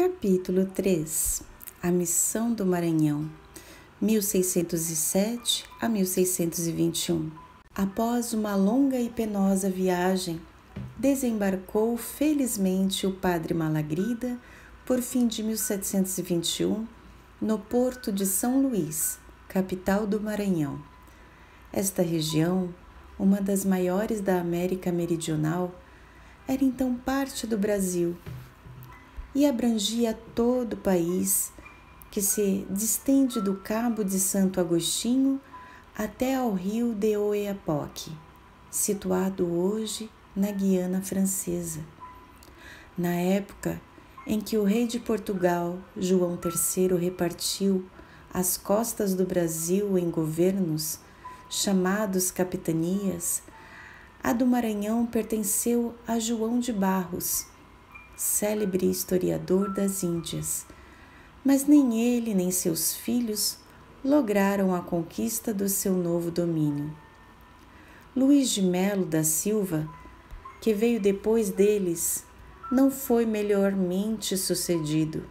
Capítulo 3. A missão do Maranhão, 1607 a 1621. Após uma longa e penosa viagem, desembarcou felizmente o padre Malagrida, por fim de 1721, no porto de São Luís, capital do Maranhão. Esta região, uma das maiores da América Meridional, era então parte do Brasil e abrangia todo o país, que se distende do Cabo de Santo Agostinho até ao rio de Oiapoque, situado hoje na Guiana Francesa. Na época em que o rei de Portugal, João III, repartiu as costas do Brasil em governos, chamados capitanias, a do Maranhão pertenceu a João de Barros, célebre historiador das Índias, mas nem ele nem seus filhos lograram a conquista do seu novo domínio. Luís de Melo da Silva, que veio depois deles, não foi melhormente sucedido.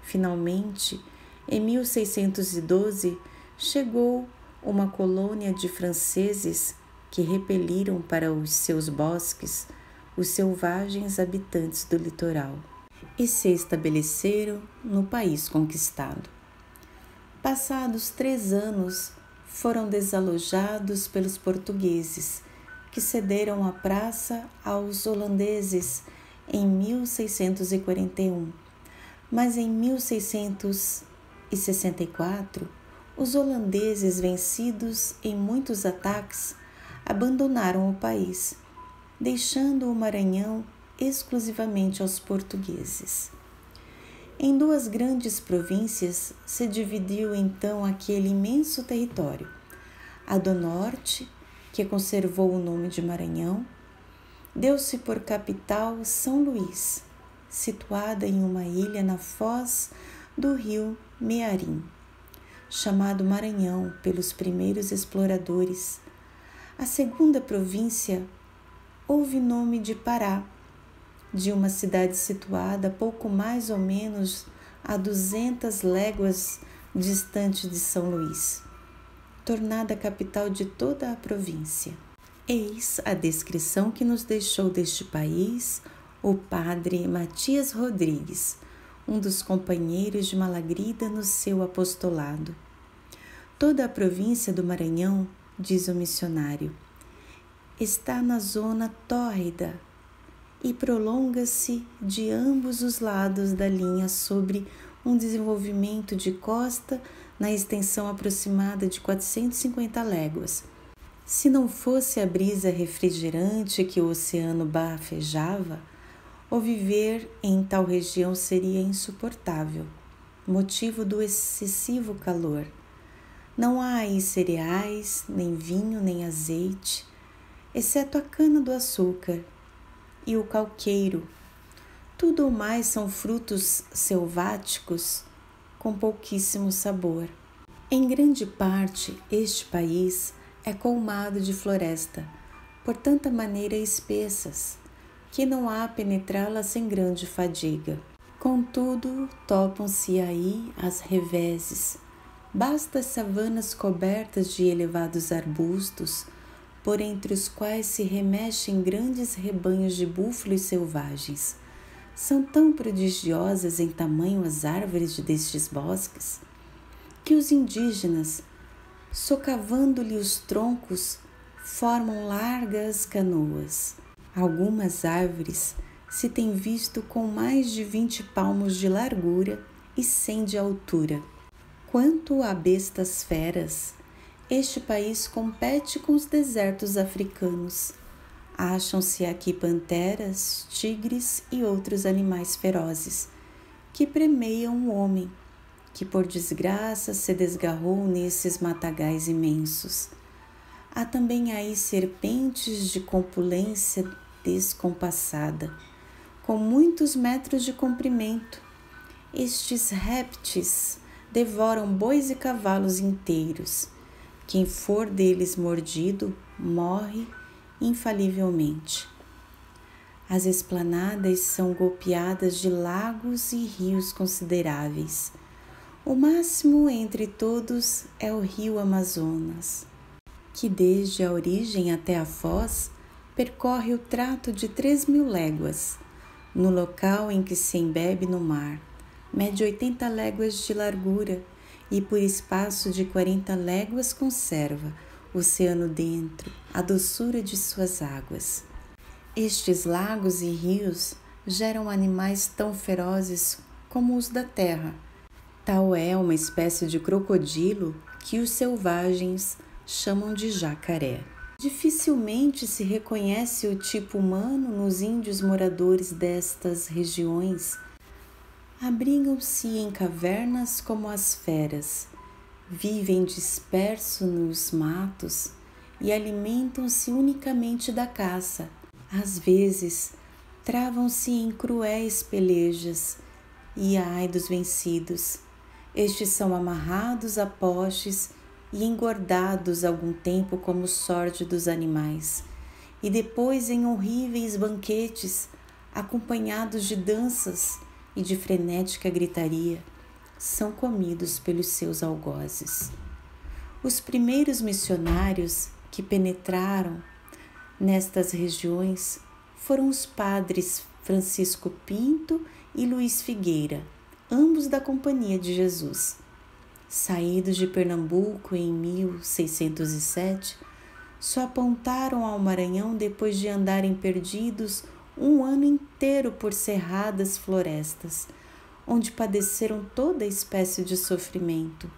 Finalmente, em 1612, chegou uma colônia de franceses que repeliram para os seus bosques os selvagens habitantes do litoral e se estabeleceram no país conquistado. Passados 3 anos, foram desalojados pelos portugueses, que cederam a praça aos holandeses em 1641, mas em 1664, os holandeses, vencidos em muitos ataques, abandonaram o país, deixando o Maranhão exclusivamente aos portugueses. Em 2 grandes províncias se dividiu então aquele imenso território. A do norte, que conservou o nome de Maranhão, deu-se por capital São Luís, situada em uma ilha na foz do rio Mearim, chamado Maranhão pelos primeiros exploradores. A segunda província houve nome de Pará, de uma cidade situada pouco mais ou menos a 200 léguas distante de São Luís, tornada a capital de toda a província. Eis a descrição que nos deixou deste país o padre Matias Rodrigues, um dos companheiros de Malagrida no seu apostolado. Toda a província do Maranhão, diz o missionário, está na zona tórrida e prolonga-se de ambos os lados da linha sobre um desenvolvimento de costa na extensão aproximada de 450 léguas. Se não fosse a brisa refrigerante que o oceano bafejava, o viver em tal região seria insuportável, motivo do excessivo calor. Não há aí cereais, nem vinho, nem azeite, exceto a cana-do-açúcar e o calqueiro. Tudo o mais são frutos selváticos com pouquíssimo sabor. Em grande parte, este país é colmado de floresta, por tanta maneira espessas, que não há penetrá-la sem grande fadiga. Contudo, topam-se aí as reveses, vastas savanas cobertas de elevados arbustos, por entre os quais se remexem grandes rebanhos de búfalos selvagens. São tão prodigiosas em tamanho as árvores destes bosques, que os indígenas, socavando-lhe os troncos, formam largas canoas. Algumas árvores se tem visto com mais de 20 palmos de largura e 100 de altura. Quanto a bestas feras, este país compete com os desertos africanos. Acham-se aqui panteras, tigres e outros animais ferozes, que premeiam o homem, que por desgraça se desgarrou nesses matagais imensos. Há também aí serpentes de corpulência descompassada, com muitos metros de comprimento. Estes répteis devoram bois e cavalos inteiros. Quem for deles mordido, morre infalivelmente. As esplanadas são golpeadas de lagos e rios consideráveis. O máximo entre todos é o rio Amazonas, que desde a origem até a foz percorre o trato de 3.000 léguas. No local em que se embebe no mar, mede 80 léguas de largura e por espaço de 40 léguas conserva, oceano dentro, a doçura de suas águas. Estes lagos e rios geram animais tão ferozes como os da terra. Tal é uma espécie de crocodilo que os selvagens chamam de jacaré. Dificilmente se reconhece o tipo humano nos índios moradores destas regiões. Abrigam-se em cavernas como as feras, vivem dispersos nos matos e alimentam-se unicamente da caça. Às vezes, travam-se em cruéis pelejas e ai dos vencidos. Estes são amarrados a postes e engordados algum tempo como sorte dos animais, e depois em horríveis banquetes, acompanhados de danças e de frenética gritaria, são comidos pelos seus algozes. Os primeiros missionários que penetraram nestas regiões foram os padres Francisco Pinto e Luiz Figueira, ambos da Companhia de Jesus. Saídos de Pernambuco em 1607, só apontaram ao Maranhão depois de andarem perdidos um ano inteiro por cerradas florestas, onde padeceram toda espécie de sofrimento.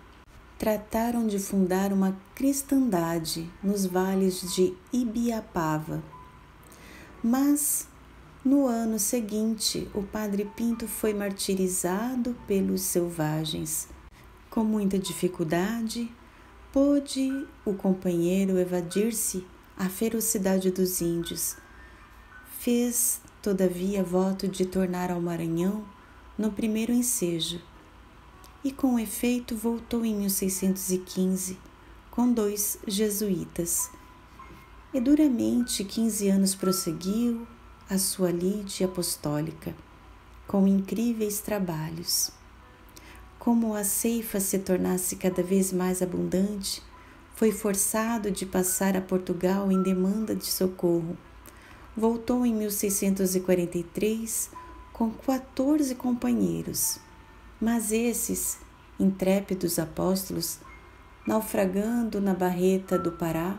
Trataram de fundar uma cristandade nos vales de Ibiapava. Mas, no ano seguinte, o padre Pinto foi martirizado pelos selvagens. Com muita dificuldade, pôde o companheiro evadir-se à ferocidade dos índios. Fez, todavia, voto de tornar ao Maranhão no primeiro ensejo, e com efeito voltou em 1615 com 2 jesuítas, e duramente 15 anos prosseguiu a sua lide apostólica, com incríveis trabalhos. Como a ceifa se tornasse cada vez mais abundante, foi forçado de passar a Portugal em demanda de socorro. Voltou em 1643 com 14 companheiros, mas esses intrépidos apóstolos, naufragando na Barreta do Pará,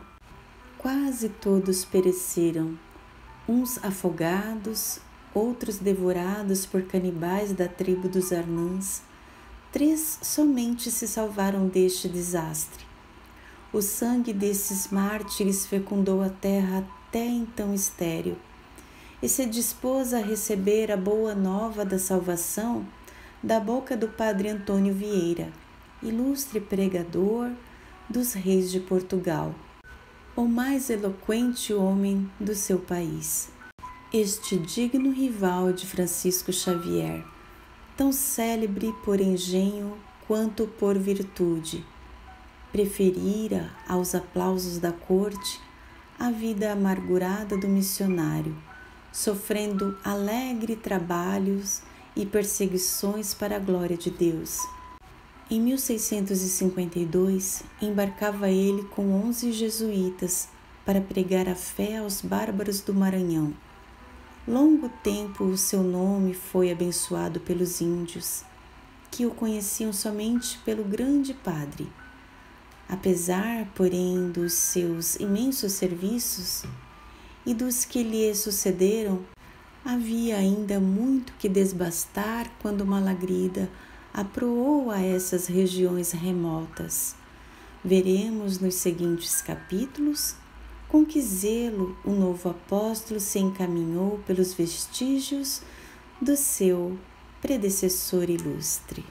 quase todos pereceram, uns afogados, outros devorados por canibais da tribo dos Arnãs. 3 somente se salvaram deste desastre. O sangue desses mártires fecundou a terra até então estéril, e se dispôs a receber a boa nova da salvação da boca do padre Antônio Vieira, ilustre pregador dos reis de Portugal, o mais eloquente homem do seu país. Este digno rival de Francisco Xavier, tão célebre por engenho quanto por virtude, preferira aos aplausos da corte a vida amargurada do missionário, sofrendo alegre trabalhos e perseguições para a glória de Deus. Em 1652, embarcava ele com 11 jesuítas para pregar a fé aos bárbaros do Maranhão. Longo tempo o seu nome foi abençoado pelos índios, que o conheciam somente pelo grande padre. Apesar, porém, dos seus imensos serviços e dos que lhe sucederam, havia ainda muito que desbastar quando Malagrida aproou a essas regiões remotas. Veremos nos seguintes capítulos com que zelo o novo apóstolo se encaminhou pelos vestígios do seu predecessor ilustre.